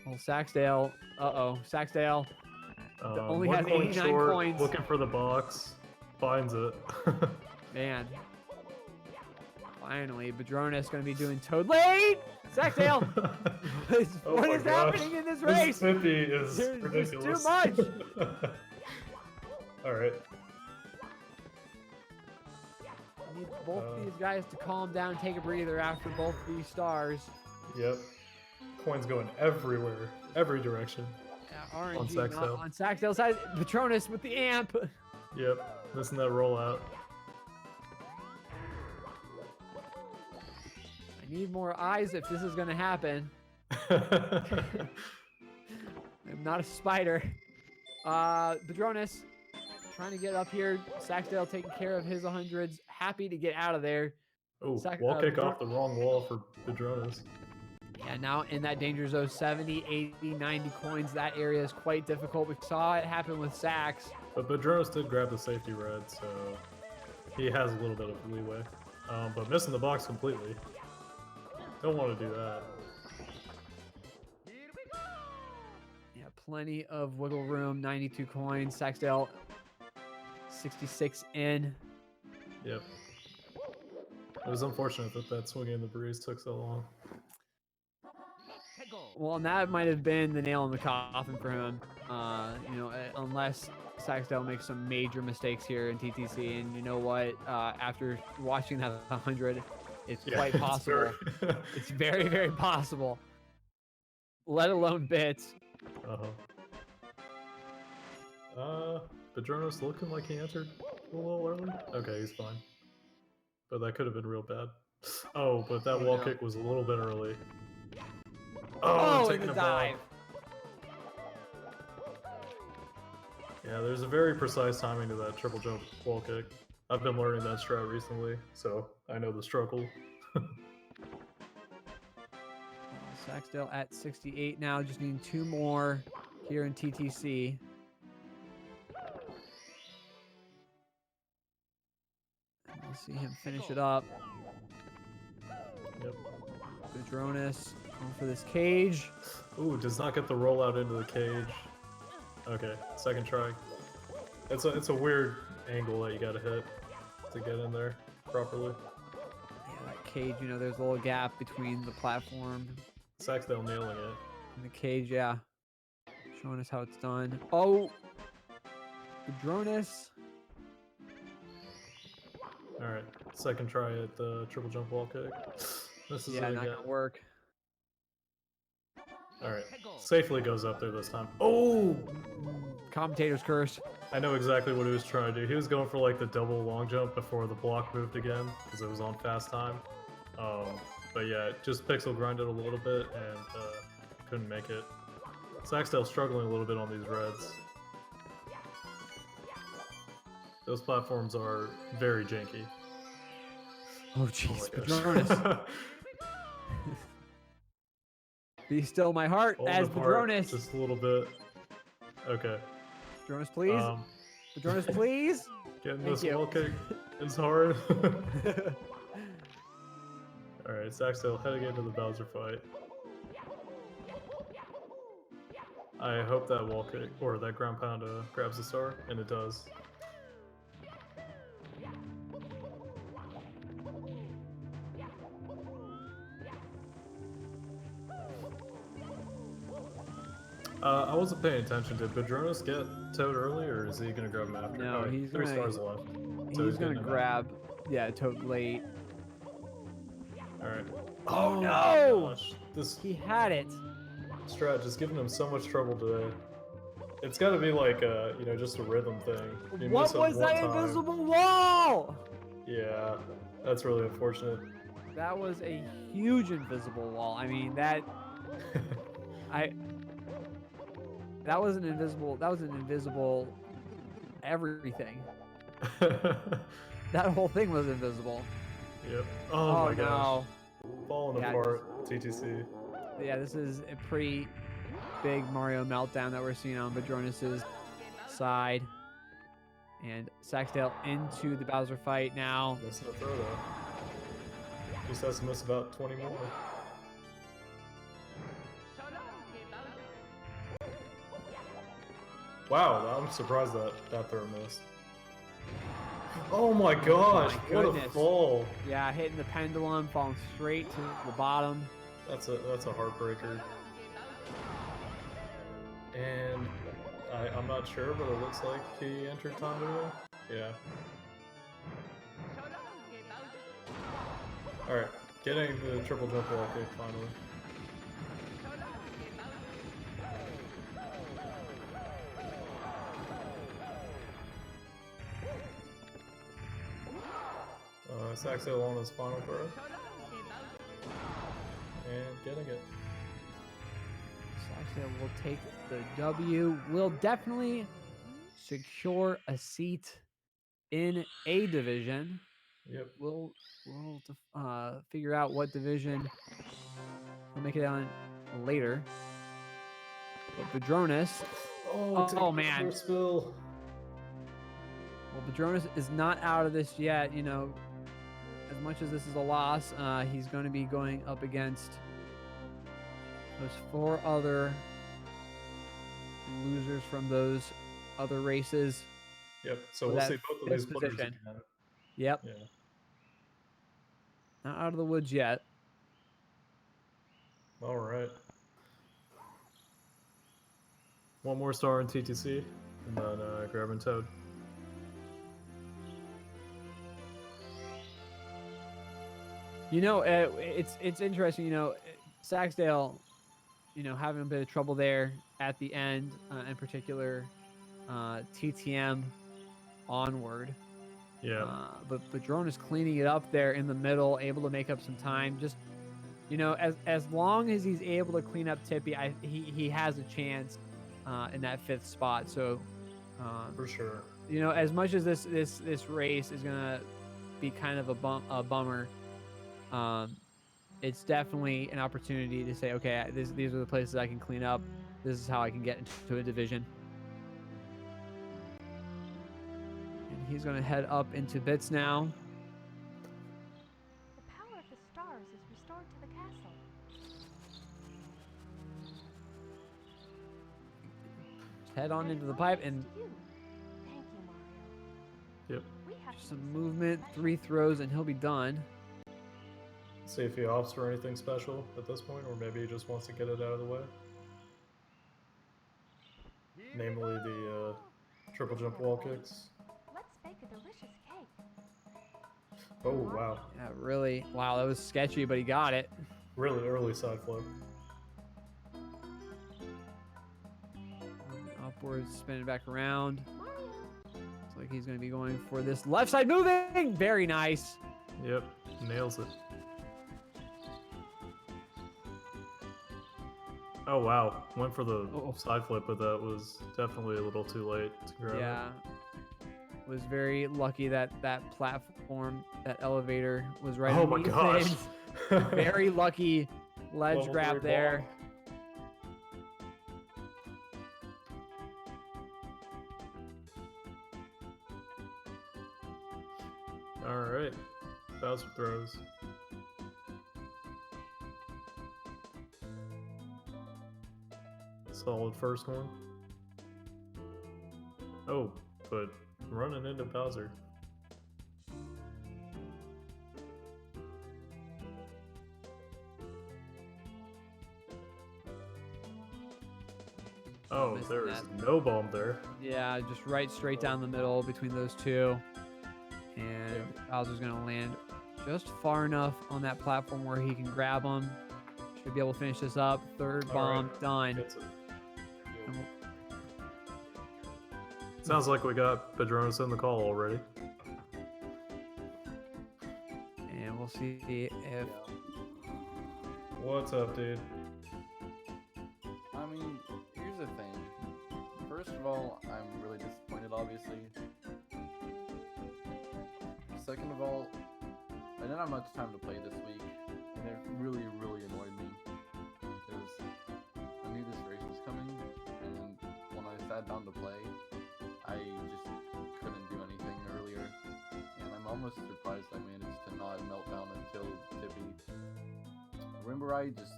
Well, Saksdale. Saksdale. Only has 89 short, coins. Looking for the box. Finds it. Man. Finally, Badroenis going to be doing Toad late. Saksdale. What is happening in this race? This 50 is ridiculous. There's too much. All right. I need both these guys to calm down and take a breather after both these stars. Yep. Coins going everywhere, every direction. Yeah, RNG on Saksdale. On Saksdale's side, Badroenis with the amp. Yep, missing that rollout. I need more eyes if this is going to happen. I'm not a spider. Badroenis trying to get up here. Saksdale taking care of his 100s. Happy to get out of there. Oh, wall kick off the wrong wall for Badroenis. Yeah, now in that danger zone, 70, 80, 90 coins. That area is quite difficult. We saw it happen with Saks. But Badroenis did grab the safety red, so he has a little bit of leeway. But missing the box completely. Don't want to do that. Yeah, plenty of wiggle room. 92 coins. Saksdale, 66 in. Yep. It was unfortunate that swinging in the breeze took so long. Well, and that might have been the nail in the coffin for him. You know, unless Saksdale makes some major mistakes here in TTC, and you know what? After watching that 100, it's quite possible. It's very, very possible. Let alone bits. Badroenis looking like he entered a little early. Okay, he's fine. But that could have been real bad. Oh, but that wall kick was a little bit early. Oh, in the dive. Yeah, there's a very precise timing to that triple jump wall kick. I've been learning that strat recently, so I know the struggle. Saksdale at 68 now, just needing 2 more here in TTC. And we'll see him finish it up. Yep. Badroenis going for this cage. Ooh, does not get the rollout into the cage. Okay, second try. It's a weird angle that you gotta hit to get in there properly. Yeah, that cage, you know, there's a little gap between the platform. Saksdale nailing it. And the cage, yeah. Showing us how it's done. Oh! Badroenis. Alright, second try at the triple jump wall kick. This is not gonna work. Alright, safely goes up there this time. Oh! Commentator's curse. I know exactly what he was trying to do. He was going for like the double long jump before the block moved again, because it was on fast time. But yeah, just pixel grinded a little bit and couldn't make it. Saksdale struggling a little bit on these reds. Those platforms are very janky. Oh Oh jeez, my Badroenis. gosh. Be still my heart Falling as apart Badroenis. just a little bit. Okay. Badroenis, please. Um, Badroenis, please. getting Thank this you. wall kick is hard. Alright, Saxdale heading into the Bowser fight. I hope that wall kick, or that ground pound grabs the star, and it does. I wasn't paying attention. Did Badroenis get Toad early, or is he gonna grab him after? No, Oh, he's 3 gonna stars left. So he's he's gonna getting him after. grab Toad late. Alright. Oh My no! gosh. This He had it. strat is giving him so much trouble today. It's gotta be like you know, just a rhythm thing. You What miss it was one that time. invisible wall? Yeah, that's really unfortunate. That was a huge invisible wall. I mean that was an invisible everything. That whole thing was invisible. Yep. Oh, my gosh. No. Falling apart, TTC. Yeah, this is a pretty big Mario meltdown that we're seeing on Badroenis' side. And Saxdale into the Bowser fight now. Missing a throw though. Just has to miss about 20 more. Wow, I'm surprised that throw missed. Oh my gosh, what a fall. Yeah, hitting the pendulum, falling straight to the bottom. That's a heartbreaker. And I'm not sure, but it looks like he entered time anyway. Yeah. Alright, getting the triple jump wall kick finally. Saxdale on his final throw. And getting it. Saxdale will take the W. Will definitely secure a seat in a division. Yep. We'll figure out what division we'll make it on later. But Badroenis. Oh man. Spill. Well, Badroenis is not out of this yet. You know, as much as this is a loss, he's going to be going up against those 4 other losers from those other races. Yep. So we'll see both of these players again. Yep. Yeah. Not out of the woods yet. All right. One more star in TTC, and then grabbing Toad. You know, it's interesting. You know, Saxdale, you know, having a bit of trouble there at the end, in particular, TTM onward. Yeah. But Badroenis cleaning it up there in the middle, able to make up some time. Just, you know, as long as he's able to clean up Tippy, he has a chance in that 5th spot. So, for sure. You know, as much as this race is gonna be kind of a bummer, it's definitely an opportunity to say, okay, these are the places I can clean up. This is how I can get into a division. And he's going to head up into bits now. The power of the stars is restored to the castle. Head on into the pipe and Thank you, Mario. Yep. just some movement, 3 throws, and he'll be done. See if he opts for anything special at this point, or maybe he just wants to get it out of the way. Namely the triple jump wall kicks. Let's bake a delicious cake. Oh, wow. Yeah, really. Wow, that was sketchy, but he got it. Really early side flip. Upwards, spinning back around. Looks like he's going to be going for this left side moving. Very nice. Yep, nails it. Oh wow, went for the side flip, but that was definitely a little too late to grab. Yeah. was very lucky that that platform, that elevator was right Oh my underneath gosh. it. Very lucky ledge Level grab 3 there. bomb. All right. Bowser throws. Solid first one. Oh, but running into Bowser. Oh, Missing there is that. no bomb there. Yeah, just right straight down the middle between those two. And Bowser's going to land just far enough on that platform where he can grab him. Should be able to finish this up. Third bomb done. Gets it. Sounds like we got Badroenis in the call already. And we'll see if... What's up, dude? I mean, here's the thing. First of all, I'm really disappointed, obviously. Second of all, I didn't have much time to play this week, and it really, really annoyed me. Because I knew this race was coming, and when I sat down to play, I just couldn't do anything earlier. And I'm almost surprised I managed to not melt down until Tippy. Rainbow Ride just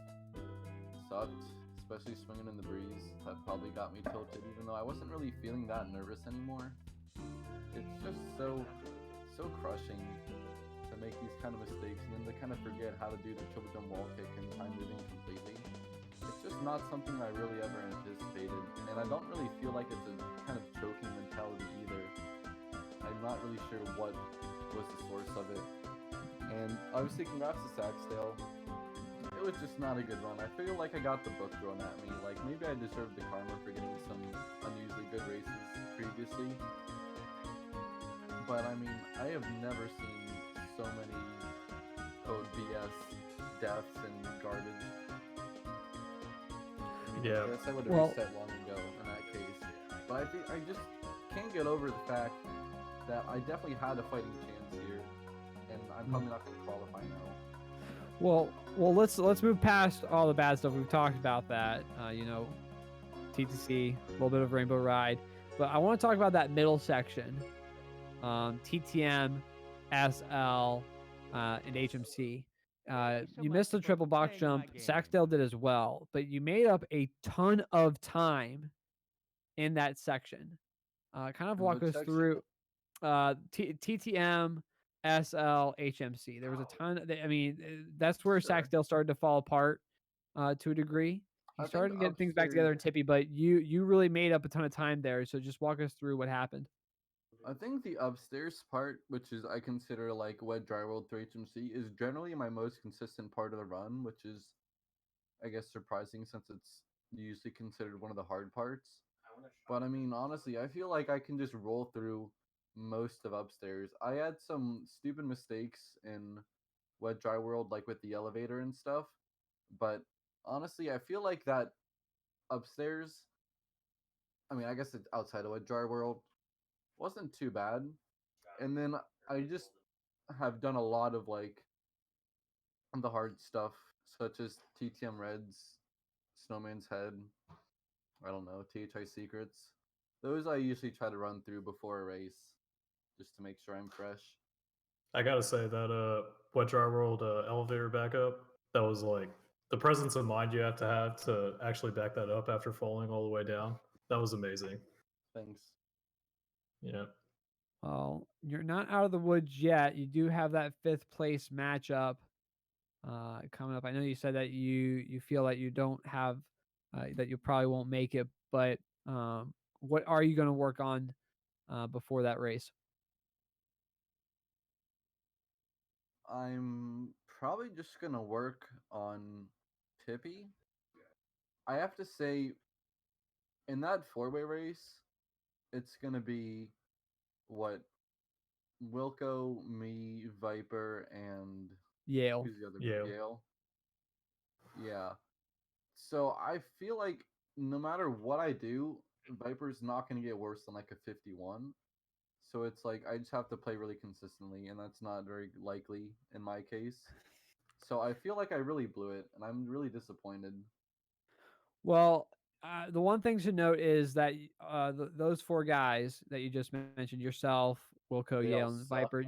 sucked, especially swinging in the breeze. That probably got me tilted, even though I wasn't really feeling that nervous anymore. It's just so crushing to make these kind of mistakes and then to kind of forget how to do the triple jump wall kick and time moving completely. It's just not something I really ever anticipated, and I don't really feel like it's a kind of choking mentality either. I'm not really sure what was the source of it. And obviously congrats to Saksdal. It was just not a good run. I feel like I got the book thrown at me. Like, maybe I deserved the karma for getting some unusually good races previously. But I mean, I have never seen so many code BS deaths and garbage. Yeah. I guess I would have reset long ago in that case. But I just can't get over the fact that I definitely had a fighting chance here, and I'm probably not going to qualify now. Well, let's move past all the bad stuff. We've talked about that. You know, TTC, a little bit of Rainbow Ride, but I want to talk about that middle section. TTM, SL, and HMC. You missed the triple box jump. Saksdale did as well, but you made up a ton of time in that section. Kind of walk us through TTM, SL, HMC. There was a ton. I mean, that's where Saksdale started to fall apart to a degree. He started to get things back together in Tippy, but you really made up a ton of time there. So just walk us through what happened. I think the upstairs part, which is I consider like Wet Dry World 3 HMC, is generally my most consistent part of the run, which is, I guess, surprising since it's usually considered one of the hard parts. But I mean, honestly, I feel like I can just roll through most of upstairs. I had some stupid mistakes in Wet Dry World, like with the elevator and stuff. But honestly, I feel like that upstairs, I mean, I guess it's outside of Wet Dry World, wasn't too bad. And then I just have done a lot of like the hard stuff, such as TTM Reds, Snowman's Head, I don't know, THI Secrets. Those I usually try to run through before a race, just to make sure I'm fresh. I gotta say that Wet Dry World elevator backup, that was like the presence of mind you have to actually back that up after falling all the way down. That was amazing. Thanks. Yeah. Well, you're not out of the woods yet. You do have that 5th place matchup coming up. I know you said that you feel like you don't have that you probably won't make it, but what are you going to work on before that race? I'm probably just gonna work on Tippy. I have to say, in that 4-way race, it's gonna be what Wilco, me, Viper, and Yale. who's the other Yale. Yale. Yeah. So I feel like no matter what I do, Viper's not gonna get worse than like a 51. So it's like I just have to play really consistently, and that's not very likely in my case. So I feel like I really blew it, and I'm really disappointed. Well, the one thing to note is that those four guys that you just mentioned, yourself, Wilco, They all Yale, and suck. Viper.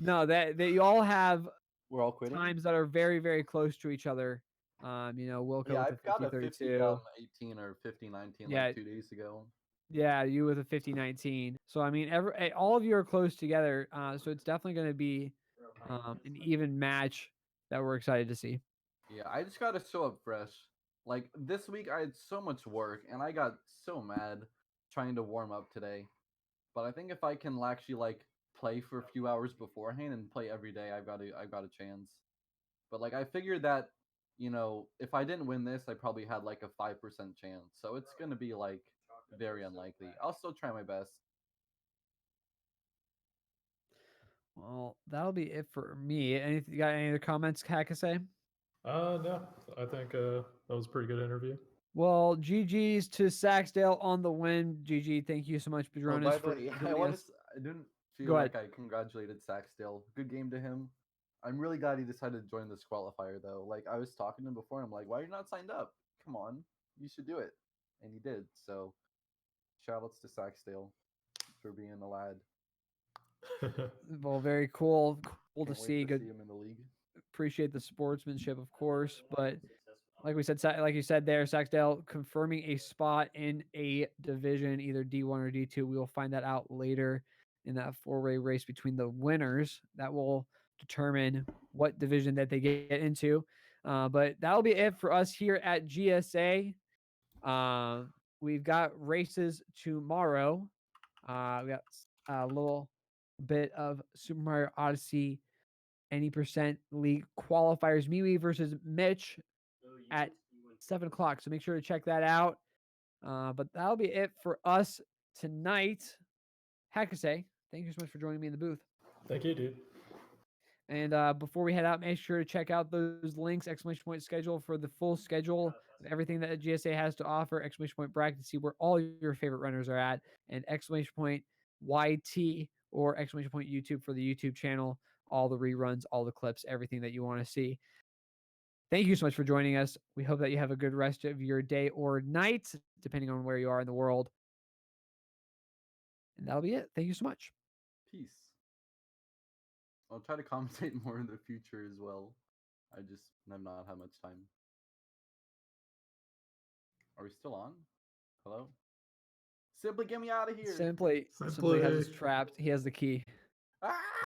No, that they all have We're all quitting. times that are very, very close to each other. Wilco Yeah, with a I've got a 50-32. 50-18 or 50-19 Yeah, like 2 days ago. yeah, you with a 50-19. So I mean, all of you are close together. So it's definitely going to be an even match that we're excited to see. Yeah, I just gotta show up fresh. Like this week, I had so much work, and I got so mad trying to warm up today. But I think if I can actually like play for a few hours beforehand and play every day, I've got a chance. But like I figured that, if I didn't win this, I probably had like a 5% chance. So it's gonna be like very unlikely. I'll still try my best. Well, that'll be it for me. You got any other comments, Hakase? No, I think that was a pretty good interview. Well, GG's to Saxdale on the win. GG, thank you so much, Oh, Badroenis, by the for way, joining us. I didn't feel Go ahead. like I congratulated Saxdale. Good game to him. I'm really glad he decided to join this qualifier though. Like I was talking to him before, I'm like, why are you not signed up? Come on, you should do it, and he did. So, shoutouts to Saxdale for being a lad. Well, very cool. Cool to Can't wait see. to Good. see him in the league. Appreciate the sportsmanship, of course. But like we said, like you said there, Saxdale confirming a spot in a division, either D1 or D2. We will find that out later in that four-way race between the winners. That will determine what division that they get into. But that'll be it for us here at GSA. We've got races tomorrow. We got a little bit of Super Mario Odyssey any percent league qualifiers. MeWe versus Mitch at 7 o'clock. So make sure to check that out. But that'll be it for us tonight. Hakase, thank you so much for joining me in the booth. Thank you, dude. And before we head out, make sure to check out those links, exclamation point schedule for the full schedule of everything that GSA has to offer, exclamation point bracket to see where all your favorite runners are at, and exclamation point YT or exclamation point YouTube for the YouTube channel, all the reruns, all the clips, everything that you want to see. Thank you so much for joining us. We hope that you have a good rest of your day or night, depending on where you are in the world. And that'll be it. Thank you so much. Peace. I'll try to commentate more in the future as well. I just have not had much time. Are we still on? Hello? Simply get me out of here. Simply has us trapped. He has the key. Ah!